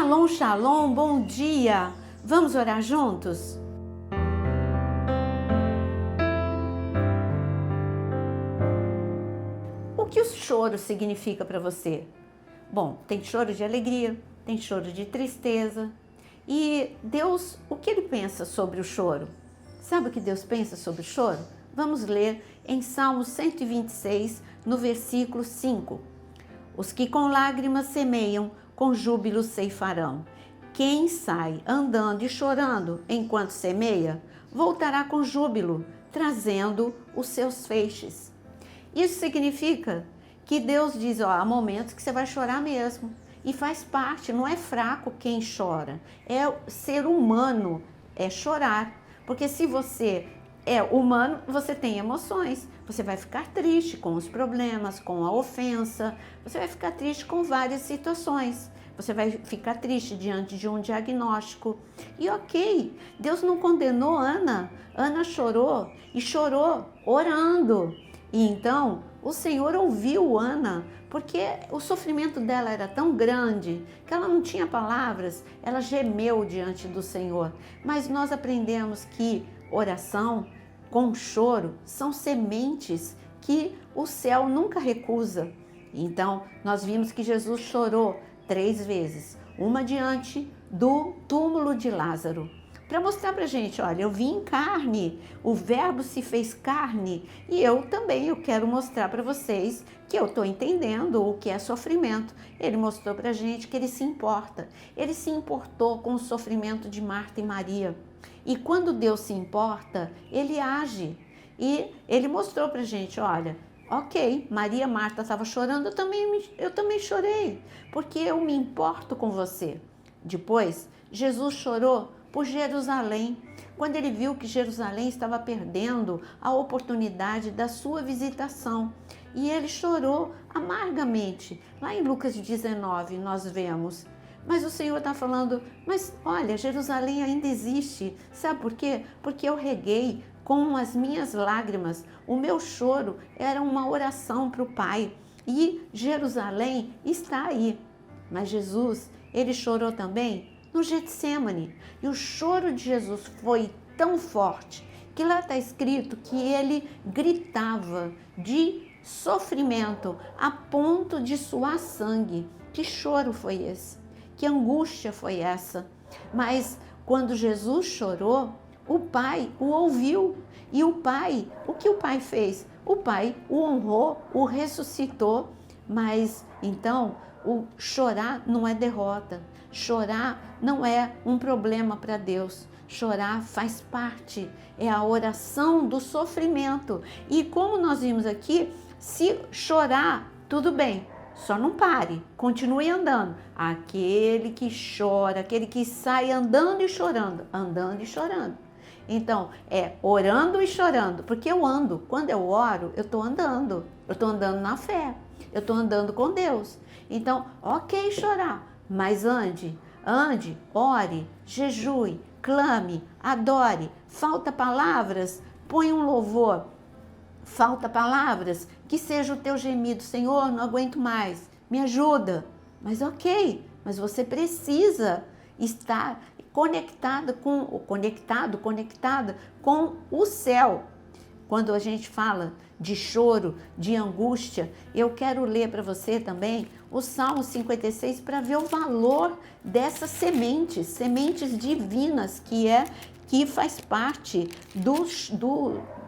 Shalom, shalom, bom dia! Vamos orar juntos? O que o choro significa para você? Bom, tem choro de alegria, tem choro de tristeza. E Deus, o que Ele pensa sobre o choro? Sabe o que Deus pensa sobre o choro? Vamos ler em Salmo 126, no versículo 5. Os que com lágrimas semeiam, com júbilo ceifarão. Quem sai andando e chorando enquanto semeia, voltará com júbilo, trazendo os seus feixes. Isso significa que Deus diz, há momentos que você vai chorar mesmo. E faz parte, não é fraco quem chora, é ser humano, é chorar. Porque se você é humano, você tem emoções. Você vai ficar triste com os problemas, com a ofensa, você vai ficar triste com várias situações. Você vai ficar triste diante de um diagnóstico. E ok, Deus não condenou Ana. Ana chorou e chorou orando. E então o Senhor ouviu Ana, porque o sofrimento dela era tão grande que ela não tinha palavras, ela gemeu diante do Senhor. Mas nós aprendemos que oração com choro são sementes que o céu nunca recusa. Então, nós vimos que Jesus chorou 3 vezes, uma diante do túmulo de Lázaro, para mostrar para a gente, olha, eu vim em carne, o verbo se fez carne, e eu quero mostrar para vocês que eu estou entendendo o que é sofrimento. Ele mostrou para a gente que ele se importa, ele se importou com o sofrimento de Marta e Maria. E quando Deus se importa, ele age. E ele mostrou para a gente, olha, ok, Maria, Marta estava chorando, eu também chorei, porque eu me importo com você. Depois, Jesus chorou por Jerusalém, quando ele viu que Jerusalém estava perdendo a oportunidade da sua visitação. E ele chorou amargamente. Lá em Lucas 19 nós vemos. Mas o Senhor está falando, mas olha, Jerusalém ainda existe. Sabe por quê? Porque eu reguei com as minhas lágrimas. O meu choro era uma oração para o Pai. E Jerusalém está aí. Mas Jesus, ele chorou também no Getsêmani. E o choro de Jesus foi tão forte que lá está escrito que ele gritava de sofrimento a ponto de suar sangue. Que choro foi esse? Que angústia foi essa? Mas quando Jesus chorou, o Pai o ouviu. E o Pai, o que o Pai fez? O Pai o honrou, o ressuscitou. Mas então, o chorar não é derrota. Chorar não é um problema para Deus. Chorar faz parte, é a oração do sofrimento. E como nós vimos aqui, se chorar, tudo bem. Só não pare, continue andando. Aquele que chora, aquele que sai andando e chorando, andando e chorando. Então, é orando e chorando, porque eu ando. Quando eu oro, eu estou andando na fé, eu estou andando com Deus. Então, ok chorar, mas ande, ore, jejue, clame, adore. Falta palavras, põe um louvor. Falta palavras, que seja o teu gemido, Senhor, não aguento mais, me ajuda. Mas ok, mas você precisa estar conectada com o céu. Quando a gente fala de choro, de angústia, eu quero ler para você também o Salmo 56 para ver o valor dessas sementes divinas que faz parte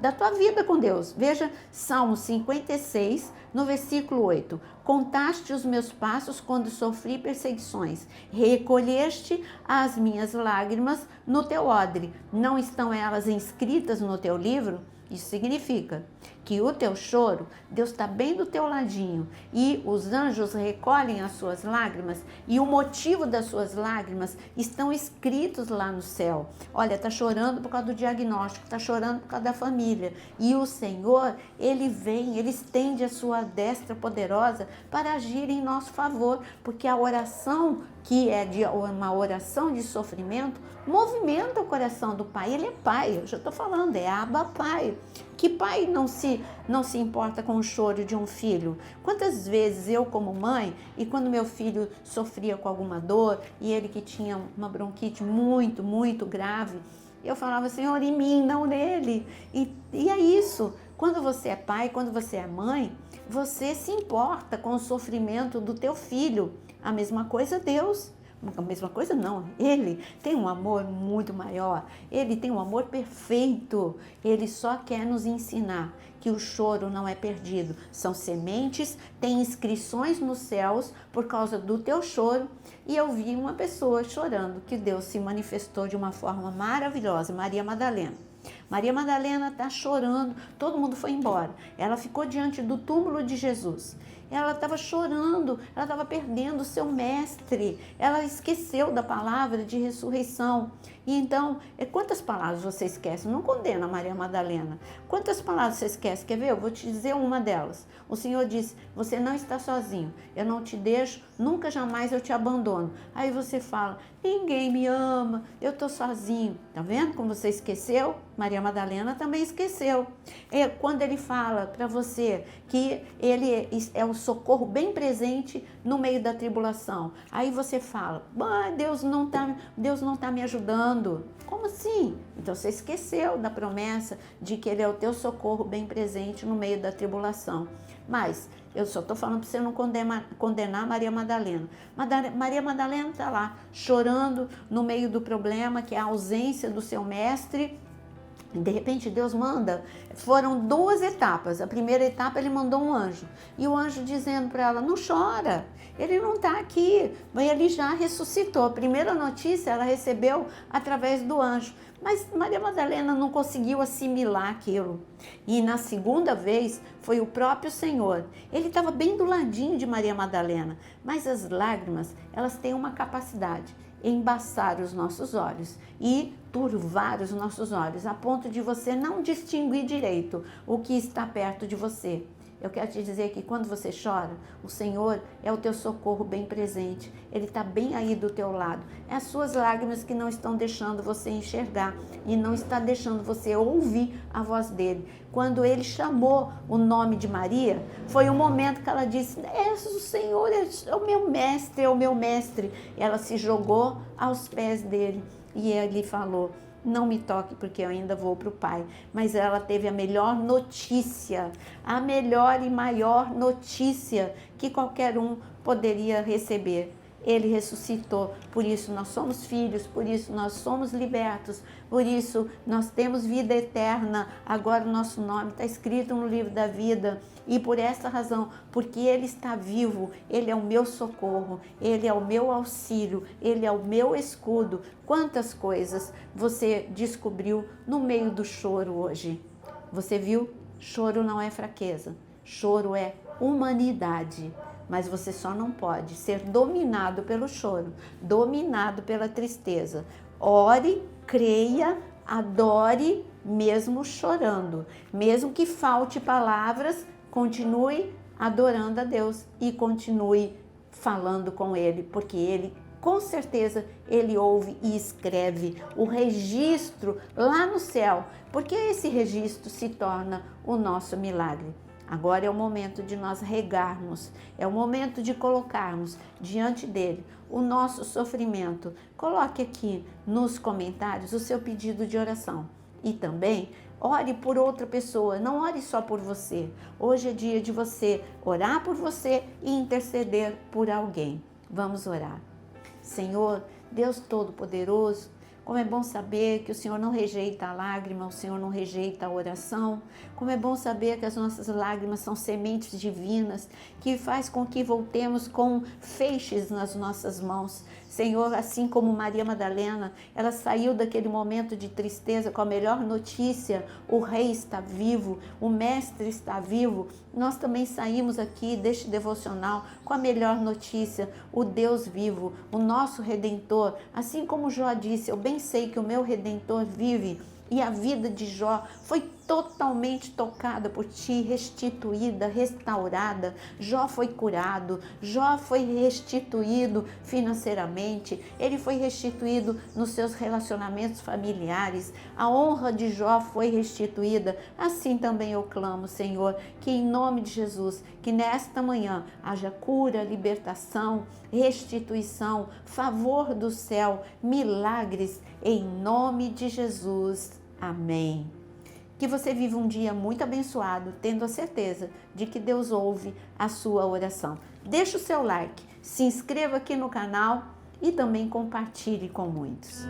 da tua vida com Deus. Veja Salmo 56, no versículo 8. Contaste os meus passos quando sofri perseguições. Recolheste as minhas lágrimas no teu odre. Não estão elas inscritas no teu livro? Isso significa que o teu choro, Deus está bem do teu ladinho e os anjos recolhem as suas lágrimas e o motivo das suas lágrimas estão escritos lá no céu. Olha, está chorando por causa do diagnóstico, está chorando por causa da família e o Senhor, Ele vem, Ele estende a sua destra poderosa para agir em nosso favor, porque a oração que é de uma oração de sofrimento, movimenta o coração do pai. Ele é pai, eu já estou falando, é Abba Pai. Que pai não se importa com o choro de um filho? Quantas vezes eu, como mãe, e quando meu filho sofria com alguma dor, e ele que tinha uma bronquite muito, muito grave, eu falava, Senhor, em mim, não nele. E é isso. Quando você é pai, quando você é mãe, você se importa com o sofrimento do teu filho. A mesma coisa Deus. A mesma coisa não, ele tem um amor muito maior, ele tem um amor perfeito, ele só quer nos ensinar que o choro não é perdido, são sementes, tem inscrições nos céus por causa do teu choro. E eu vi uma pessoa chorando, que Deus se manifestou de uma forma maravilhosa, Maria Madalena. Maria Madalena está chorando, todo mundo foi embora, ela ficou diante do túmulo de Jesus. Ela estava chorando, ela estava perdendo o seu mestre, ela esqueceu da palavra de ressurreição. E então, quantas palavras você esquece? Não condena Maria Madalena. Quantas palavras você esquece? Quer ver? Eu vou te dizer uma delas. O Senhor disse, você não está sozinho, eu não te deixo, nunca jamais eu te abandono. Aí você fala, ninguém me ama, eu estou sozinho. Tá vendo como você esqueceu? Maria Madalena também esqueceu. Quando ele fala para você que ele é o socorro bem presente no meio da tribulação, aí você fala, Deus não tá me ajudando. Como assim? Então você esqueceu da promessa de que ele é o teu socorro bem presente no meio da tribulação. Mas eu só estou falando para você não condenar Maria Madalena. Maria Madalena está lá chorando no meio do problema, que é a ausência do seu mestre. De repente Deus manda, foram 2 etapas. A primeira etapa ele mandou um anjo, e o anjo dizendo para ela, não chora, ele não está aqui, mas ele já ressuscitou. A primeira notícia ela recebeu através do anjo, mas Maria Madalena não conseguiu assimilar aquilo. E na segunda vez foi o próprio Senhor. Ele estava bem do ladinho de Maria Madalena, mas as lágrimas, elas têm uma capacidade, embaçar os nossos olhos e turvar os nossos olhos, a ponto de você não distinguir direito o que está perto de você. Eu quero te dizer que quando você chora, o Senhor é o teu socorro bem presente. Ele está bem aí do teu lado. É as suas lágrimas que não estão deixando você enxergar e não está deixando você ouvir a voz dele. Quando ele chamou o nome de Maria, foi o momento que ela disse, o Senhor é o meu mestre, é o meu mestre. E ela se jogou aos pés dele e ele falou, não me toque porque eu ainda vou para o Pai. Mas ela teve a melhor notícia, a melhor e maior notícia que qualquer um poderia receber. Ele ressuscitou, por isso nós somos filhos, por isso nós somos libertos, por isso nós temos vida eterna. Agora o nosso nome está escrito no livro da vida. E por essa razão, porque Ele está vivo, Ele é o meu socorro, Ele é o meu auxílio, Ele é o meu escudo. Quantas coisas você descobriu no meio do choro hoje? Você viu? Choro não é fraqueza, choro é humanidade. Mas você só não pode ser dominado pelo choro, dominado pela tristeza. Ore, creia, adore, mesmo chorando. Mesmo que falte palavras, continue adorando a Deus e continue falando com Ele, porque Ele, com certeza, Ele ouve e escreve o registro lá no céu, porque esse registro se torna o nosso milagre. Agora é o momento de nós regarmos, é o momento de colocarmos diante dele o nosso sofrimento. Coloque aqui nos comentários o seu pedido de oração e também ore por outra pessoa, não ore só por você. Hoje é dia de você orar por você e interceder por alguém. Vamos orar. Senhor, Deus Todo-Poderoso, como é bom saber que o Senhor não rejeita a lágrima, o Senhor não rejeita a oração. Como é bom saber que as nossas lágrimas são sementes divinas, que faz com que voltemos com feixes nas nossas mãos. Senhor, assim como Maria Madalena, ela saiu daquele momento de tristeza com a melhor notícia, o Rei está vivo, o Mestre está vivo. Nós também saímos aqui deste devocional com a melhor notícia, o Deus vivo, o nosso Redentor. Assim como Jó disse, eu bem sei que o meu Redentor vive. E a vida de Jó foi totalmente tocada por ti, restituída, restaurada. Jó foi curado, Jó foi restituído financeiramente, ele foi restituído nos seus relacionamentos familiares, a honra de Jó foi restituída. Assim também eu clamo, Senhor, que em nome de Jesus, que nesta manhã haja cura, libertação, restituição, favor do céu, milagres, em nome de Jesus. Amém. Que você viva um dia muito abençoado, tendo a certeza de que Deus ouve a sua oração. Deixe o seu like, se inscreva aqui no canal e também compartilhe com muitos.